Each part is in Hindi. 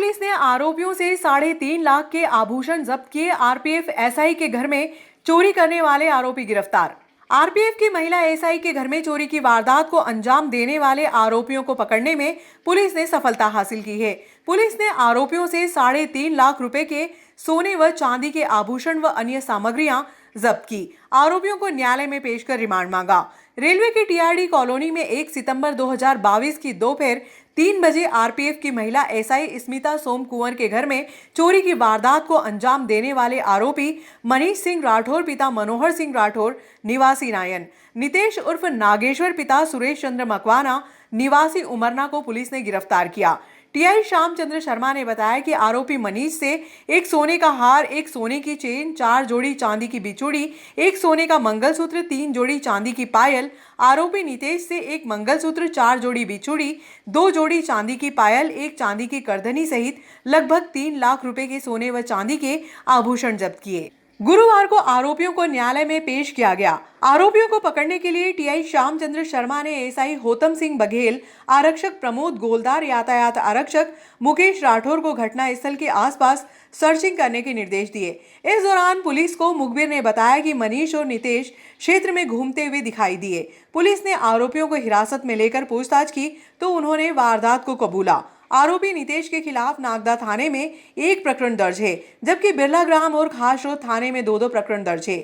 पुलिस ने आरोपियों से 3.5 लाख के आभूषण जब्त किए। आरपीएफ एसआई के घर में चोरी करने वाले आरोपी गिरफ्तार। आरपीएफ की महिला एसआई के घर में चोरी की वारदात को अंजाम देने वाले आरोपियों को पकड़ने में पुलिस ने सफलता हासिल की है। पुलिस ने आरोपियों से 3.5 लाख रुपए के सोने व चांदी के आभूषण व अन्य सामग्रियां जब्त की। आरोपियों को न्यायालय में पेश कर रिमांड मांगा। रेलवे की टीआरडी कॉलोनी में 1 सितंबर 2022 की दोपहर 3 बजे आरपीएफ की महिला एसआई स्मिता सोम कुंवर के घर में चोरी की वारदात को अंजाम देने वाले आरोपी मनीष सिंह राठौर पिता मनोहर सिंह राठौर निवासी नायन, नितेश उर्फ नागेश्वर पिता सुरेश चंद्र मकवाना निवासी उमरना को पुलिस ने गिरफ्तार किया। टीआई श्यामचंद्र शर्मा ने बताया कि आरोपी मनीष से एक सोने का हार, एक सोने की चेन, 4 जोड़ी चांदी की बिछुड़ी, एक सोने का मंगलसूत्र, 3 जोड़ी चांदी की पायल। आरोपी नितेश से एक मंगलसूत्र, 4 जोड़ी बिछुड़ी, 2 जोड़ी चांदी की पायल, एक चांदी की करधनी सहित लगभग 3 लाख रुपए के सोने व चांदी के आभूषण जब्त किए। गुरुवार को आरोपियों को न्यायालय में पेश किया गया। आरोपियों को पकड़ने के लिए टीआई श्यामचंद्र शर्मा ने एसआई होतम सिंह बघेल, आरक्षक प्रमोद गोलदार, यातायात आरक्षक मुकेश राठौर को घटनास्थल के आसपास सर्चिंग करने के निर्देश दिए। इस दौरान पुलिस को मुखबिर ने बताया कि मनीष और नितेश क्षेत्र में घूमते हुए दिखाई दिए। पुलिस ने आरोपियों को हिरासत में लेकर पूछताछ की तो उन्होंने वारदात को कबूला। आरोपी नितेश के खिलाफ नागदा थाने में 1 प्रकरण दर्ज है, जबकि बिरला ग्राम और खास रोड थाने में 2 प्रकरण दर्ज है।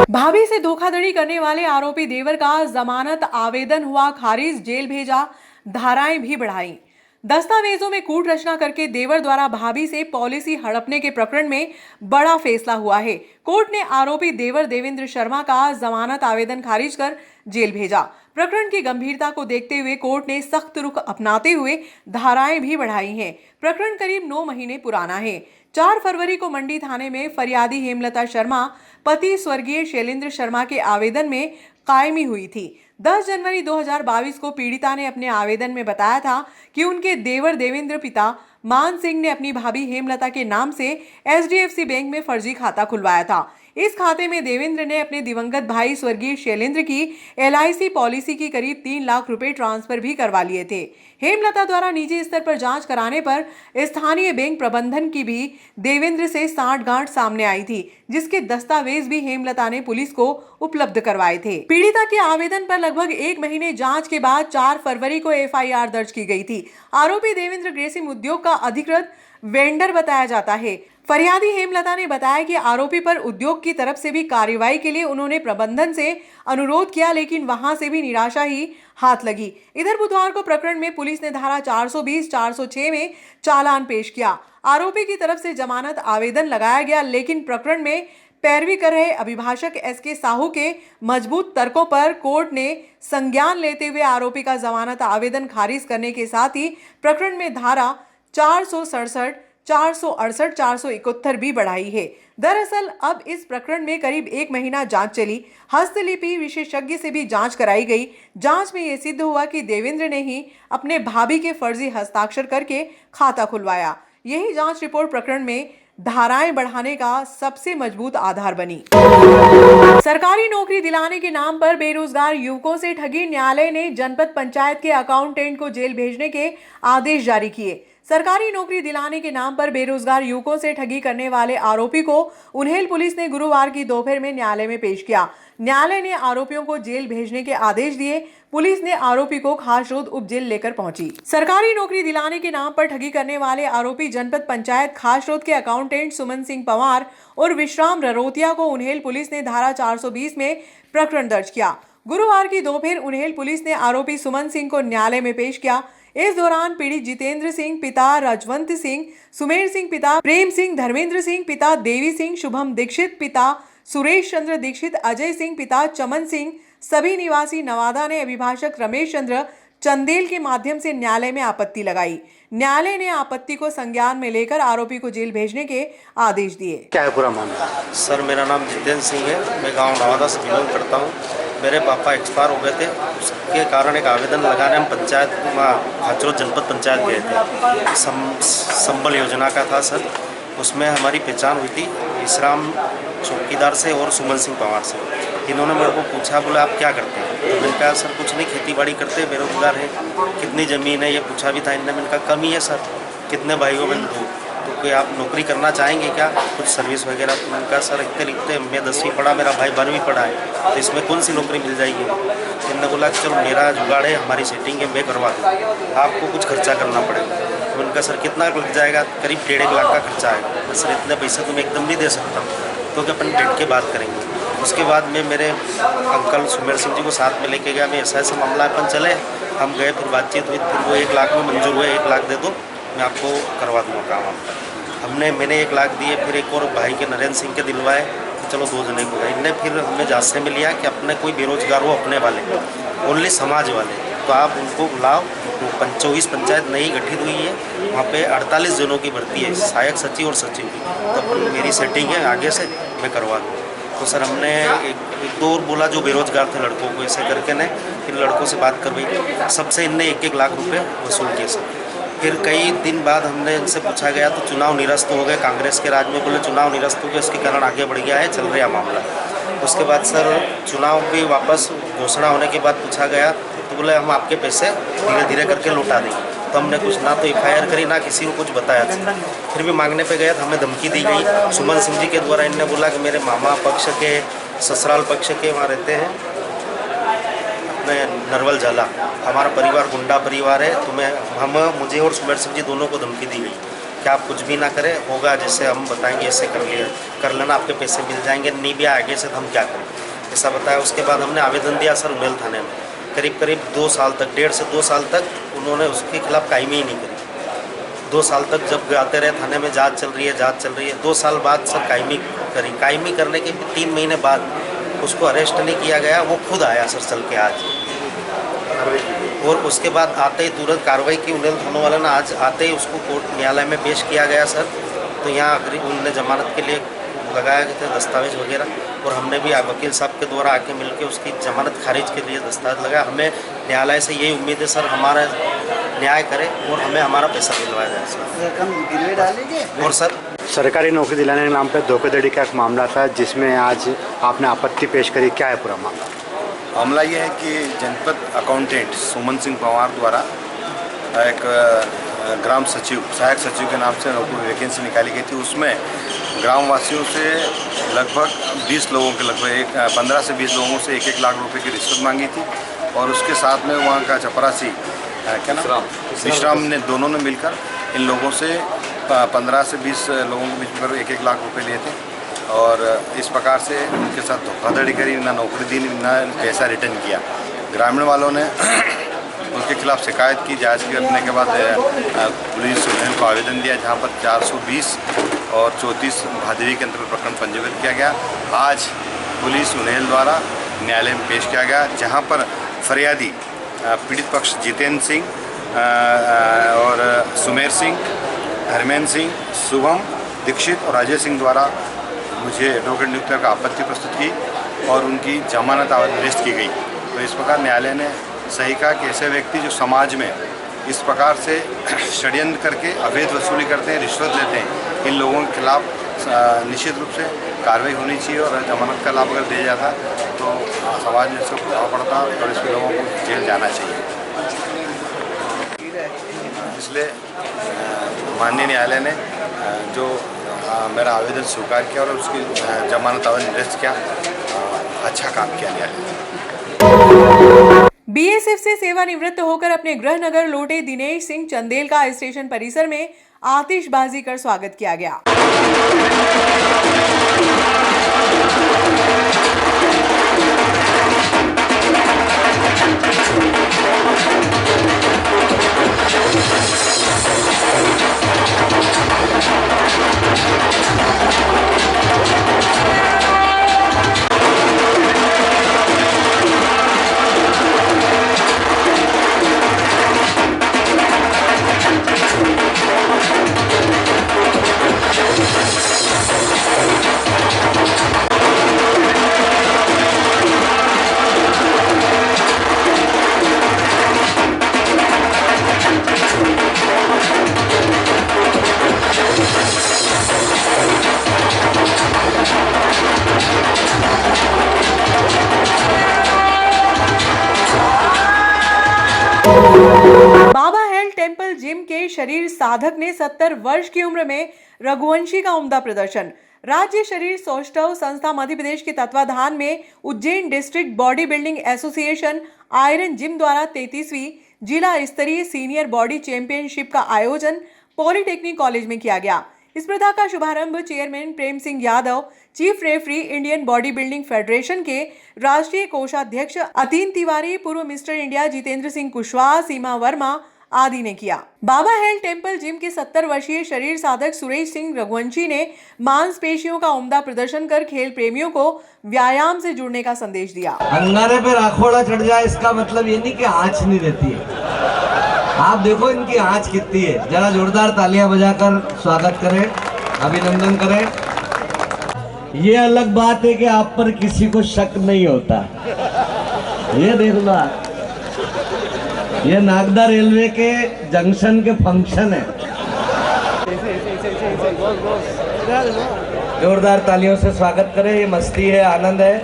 भाभी से धोखाधड़ी करने वाले आरोपी देवर का जमानत आवेदन हुआ खारिज, जेल भेजा, धाराएं भी बढ़ाई। दस्तावेजों में कूट रचना करके देवर द्वारा भाभी से पॉलिसी हड़पने के प्रकरण में बड़ा फैसला हुआ है। कोर्ट ने आरोपी देवर देवेंद्र शर्मा का जमानत आवेदन खारिज कर जेल भेजा। प्रकरण की गंभीरता को देखते हुए कोर्ट ने सख्त रुख अपनाते हुए धाराएं भी बढ़ाई हैं। प्रकरण करीब 9 महीने पुराना है। 4 फरवरी को मंडी थाने में फरियादी हेमलता शर्मा पति स्वर्गीय शैलेंद्र शर्मा के आवेदन में कायमी हुई थी। 10 जनवरी 2022 को पीड़िता ने अपने आवेदन में बताया था कि उनके देवर देवेंद्र पिता मान सिंह ने अपनी भाभी हेमलता के नाम से एचडीएफसी बैंक में फर्जी खाता खुलवाया था। इस खाते में देवेंद्र ने अपने दिवंगत भाई स्वर्गीय शैलेंद्र की एलआईसी पॉलिसी की करीब 3 लाख रुपए ट्रांसफर भी करवा लिए थे। हेमलता द्वारा निजी स्तर पर जांच कराने पर स्थानीय बैंक प्रबंधन की भी देवेंद्र से सांठगांठ सामने आई थी, जिसके दस्तावेज भी हेमलता ने पुलिस को उपलब्ध करवाए थे। पीड़िता के आवेदन पर लगभग 1 महीने जांच के बाद 4 फरवरी को एफआईआर दर्ज की गई थी। आरोपी देवेंद्र ग्रेसिम उद्योग का अधिकृत वेंडर बताया जाता है। फरियादी हेमलता ने बताया कि आरोपी पर उद्योग की तरफ से भी कार्रवाई के लिए उन्होंने प्रबंधन से अनुरोध किया, लेकिन वहां से भी निराशा ही हाथ लगी। इधर बुधवार को प्रकरण में पुलिस ने धारा 420, 406 में चालान पेश किया। आरोपी की तरफ से जमानत आवेदन लगाया गया, लेकिन प्रकरण में पैरवी कर रहे अभिभाषक एसके साहू के मजबूत तर्कों पर कोर्ट ने संज्ञान लेते हुए आरोपी का जमानत आवेदन खारिज करने के साथ ही प्रकरण में धारा 467, 468, 471 भी बढ़ाई है। दरअसल अब इस प्रकरण में करीब 1 महीना जांच चली। हस्तलिपि विशेषज्ञ से भी जांच कराई गई। जांच में यह सिद्ध हुआ कि देवेंद्र ने ही अपने भाभी के फर्जी हस्ताक्षर करके खाता खुलवाया। यही जांच रिपोर्ट प्रकरण में धाराएं बढ़ाने का सबसे मजबूत आधार बनी। सरकारी नौकरी दिलाने के नाम पर बेरोजगार युवकों से ठगी। न्यायालय ने जनपद पंचायत के अकाउंटेंट को जेल भेजने के आदेश जारी किए। सरकारी नौकरी दिलाने के नाम पर बेरोजगार युवकों से ठगी करने वाले आरोपी को उन्हेल पुलिस ने गुरुवार की दोपहर में न्यायालय में पेश किया। न्यायालय ने आरोपियों को जेल भेजने के आदेश दिए। पुलिस ने आरोपी को खास रोड उप जेल लेकर पहुंची। सरकारी नौकरी दिलाने के नाम पर ठगी करने वाले आरोपी जनपद पंचायत खास रोड के अकाउंटेंट सुमन सिंह पवार और विश्राम ररोतिया को उन्हेल पुलिस ने धारा 420 में प्रकरण दर्ज किया। गुरुवार की दोपहर उन्हेल पुलिस ने आरोपी सुमन सिंह को न्यायालय में पेश किया। इस दौरान पीड़ित जितेंद्र सिंह पिता राजवंत सिंह, सुमेर सिंह पिता प्रेम सिंह, धर्मेंद्र सिंह पिता देवी सिंह, शुभम दीक्षित पिता सुरेश चंद्र दीक्षित, अजय सिंह पिता चमन सिंह, सभी निवासी नवादा ने अभिभाषक रमेश चंद्र चंदेल के माध्यम से न्यायालय में आपत्ति लगाई। न्यायालय ने आपत्ति को संज्ञान में लेकर आरोपी को जेल भेजने के आदेश दिए। क्या है पूरा मामला? सर, मेरा नाम जितेंद्र सिंह है। मैं गांव नवादा से बिलोंग करता हूं। मेरे पापा एक्सपायर हो गए थे, उसके कारण एक आवेदन लगाने हम पंचायत हाथरस जनपद पंचायत गए थे। संबल योजना का था सर, उसमें हमारी पहचान हुई थी विश्राम चौकीदार से और सुमन सिंह पवार से। इन्होंने मेरे को पूछा, बोला आप क्या करते हैं? तो मैंने कहा सर कुछ नहीं, खेती बाड़ी करते, बेरोजगार हैं। कितनी ज़मीन है ये पूछा भी था इनने। मैंने कहा कम ही है सर, कितने भाइयों में दो, तो कोई आप नौकरी करना चाहेंगे क्या, कुछ सर्विस वगैरह? तो मैंने कहा सर इतने लिखते, मैं 10वीं पढ़ा, मेरा भाई 12वीं पढ़ा है, तो इसमें कौन सी नौकरी मिल जाएगी? इन्होंने बोला कि चलो मेरा जुगाड़ है, हमारी सेटिंग है, मैं करवा दूँ, आपको कुछ खर्चा करना पड़ेगा। तो उनका सर कितना लग जाएगा? करीब 1.5 लाख का खर्चा आएगा। तो सर इतने पैसे तो मैं एकदम नहीं दे सकता, तो क्या अपन डेट के बात करेंगे। उसके बाद मैं मेरे अंकल सुमेर सिंह जी को साथ में लेके गया, मैं ऐसा मामला अपन चले, हम गए, फिर बातचीत हुई, फिर वो 1 लाख में मंजूर हुए, 1 लाख दे दो, मैं आपको करवा दूँगा काम आपका। मैंने 1 लाख दिए, फिर एक और भाई के नरेंद्र सिंह के दिलवाए, चलो 2 जने को गए। इनने फिर हमें जांच में लिया कि अपने कोई बेरोजगार हो, अपने वाले ओनली समाज वाले, तो आप उनको बुलाओ। 24 पंचायत नई गठित हुई है, वहाँ पे 48 जनों की भर्ती है, सहायक सचिव और सचिव की। तो मेरी सेटिंग है आगे से, मैं करवा दूँ। तो सर हमने एक दो और बोला जो बेरोजगार थे लड़कों को, ऐसे करके ने फिर लड़कों से बात करवाई, सबसे इनने 1-1 लाख रुपये वसूल किए सर। फिर कई दिन बाद हमने इनसे पूछा गया तो चुनाव निरस्त हो गए, कांग्रेस के राज में बोले चुनाव निरस्त हो गए, उसके कारण आगे बढ़ गया है, चल रहा मामला। उसके बाद सर चुनाव भी वापस घोषणा होने के बाद पूछा गया तो बोले हम आपके पैसे धीरे धीरे करके लौटा देंगे। तो हमने कुछ ना तो FIR करी, ना किसी को कुछ बताया था। फिर भी मांगने पे गया तो हमें धमकी दी गई सुमन सिंह जी के द्वारा। इनने बोला कि मेरे मामा पक्ष के, ससुराल पक्ष के वहाँ रहते हैं अपने नरवल झाला, हमारा परिवार गुंडा परिवार है, तो मुझे और सुमेर सिंह जी दोनों को धमकी दी गई कि आप कुछ भी ना करें, होगा जैसे हम बताएंगे ऐसे कर लेना, आपके पैसे मिल जाएंगे, नहीं भी आगे से तो हम क्या करें, ऐसा बताया। उसके बाद हमने आवेदन दिया सर उमेल थाने में, करीब 2 साल तक, 1.5 से 2 साल तक उन्होंने उसके खिलाफ कायमी ही नहीं करी। 2 साल तक जब आते रहे थाने में, जांच चल रही है, 2 साल बाद सर कायमी करी। कायमी करने के 3 महीने बाद उसको अरेस्ट नहीं किया गया, वो खुद आया सर चल के आज, और उसके बाद आते ही तुरंत कार्रवाई की उन्हें थानों वाले ने। आज आते ही उसको कोर्ट न्यायालय में पेश किया गया सर। तो यहाँ उनने जमानत के लिए लगाया गए थे दस्तावेज वगैरह, और हमने भी वकील साहब के द्वारा आके मिलके उसकी जमानत खारिज के लिए दस्तावेज लगाया। हमें न्यायालय से यही उम्मीद है सर, हमारा न्याय करे और हमें हमारा पैसा दिलवाया जाए सर। और सर सरकारी नौकरी दिलाने के नाम पर धोखाधड़ी का एक मामला था जिसमें आज आपने आपत्ति पेश करी, क्या है पूरा मामला? मामला ये है कि जनपद अकाउंटेंट सुमन सिंह पवार द्वारा एक ग्राम सचिव, सहायक सचिव के नाम से नौकरी वैकेंसी निकाली गई थी। उसमें ग्रामवासियों से लगभग 20 लोगों के, लगभग 15 से 20 लोगों से 1-1 लाख रुपए की रिश्वत मांगी थी, और उसके साथ में वहाँ का चपरासी क्या नाम, विश्राम ने, दोनों ने मिलकर इन लोगों से 15 से 20 लोगों के बीच में 1-1 लाख रुपए लिए थे, और इस प्रकार से उनके साथ धोखाधड़ी करी, ना नौकरी दी, ना पैसा रिटर्न किया। ग्रामीण वालों ने उनके खिलाफ शिकायत की, जांच करने के बाद पुलिस सुनहल को आवेदन दिया, जहां पर 420 और 34 भादवी के अंतर्गत प्रकरण पंजीकृत किया गया। आज पुलिस सुनहल द्वारा न्यायालय में पेश किया गया, जहां पर फरियादी पीड़ित पक्ष जितेंद्र सिंह और सुमेर सिंह, धर्मेंद्र सिंह, शुभम दीक्षित और अजय सिंह द्वारा मुझे एडवोकेट नियुक्त कर आपत्ति प्रस्तुत की और उनकी जमानत निरस्त की गई। तो इस प्रकार न्यायालय ने सही कहा कि ऐसे व्यक्ति जो समाज में इस प्रकार से षड्यंत्र करके अवैध वसूली करते हैं, रिश्वत लेते हैं, इन लोगों के खिलाफ निश्चित रूप से कार्रवाई होनी चाहिए, और जमानत का लाभ अगर दिया जाता तो समाज में इसका प्रभाव पड़ता और इसके लोगों को जेल जाना चाहिए। इसलिए माननीय न्यायालय ने जो मेरा आवेदन स्वीकार किया और उसकी जमानत आवेदन निरस्त किया, अच्छा काम किया न्यायालय। BSF से सेवानिवृत्त होकर अपने गृह नगर लौटे दिनेश सिंह चंदेल का स्टेशन परिसर में आतिशबाजी कर स्वागत किया गया। जिम के शरीर साधक ने 70 वर्ष की उम्र में रघुवंशी का उम्दा प्रदर्शन। राज्य शरीर सौष्ठव संस्था मध्य प्रदेश के तत्वाधान में Ujjain district body building association iron gym द्वारा 33वीं जिला स्तरीय सीनियर बॉडी चैंपियनशिप का आयोजन पॉलिटेक्निक कॉलेज में किया गया। इस स्पर्धा का शुभारंभ chairman Prem Singh Yadav, chief referee Indian body building federation के राष्ट्रीय कोषाध्यक्ष अतीन तिवारी, पूर्व मिस्टर इंडिया जितेंद्र सिंह कुशवाहा, सीमा वर्मा आदि ने किया। बाबा हेल टेम्पल जिम के 70 वर्षीय शरीर साधक सुरेश सिंह रघुवंशी ने मांसपेशियों का उम्दा प्रदर्शन कर खेल प्रेमियों को व्यायाम से जुड़ने का संदेश दिया। अंगारे पे राखोड़ा चढ़ जाए इसका मतलब ये नहीं कि आँच नहीं रहती है। आप देखो इनकी आँच कितनी है। जरा जोरदार तालियां बजाकर स्वागत करें, अभिनंदन करें। ये अलग बात है कि आप पर किसी को शक नहीं होता। ये देख लो आप, ये नागदा रेलवे के जंक्शन के फंक्शन है। जोरदार तालियों से स्वागत करें। ये मस्ती है, आनंद है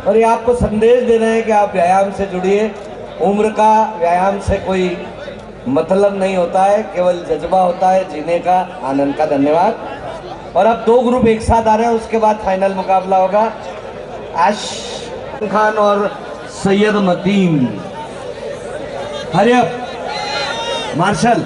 और ये आपको संदेश दे रहे हैं कि आप व्यायाम से जुड़िए। उम्र का व्यायाम से कोई मतलब नहीं होता है, केवल जज्बा होता है जीने का, आनंद का। धन्यवाद। और अब 2 ग्रुप एक साथ आ रहे हैं, उसके बाद फाइनल मुकाबला होगा। आश खान और सैयद मतीन। हरियप मार्शल।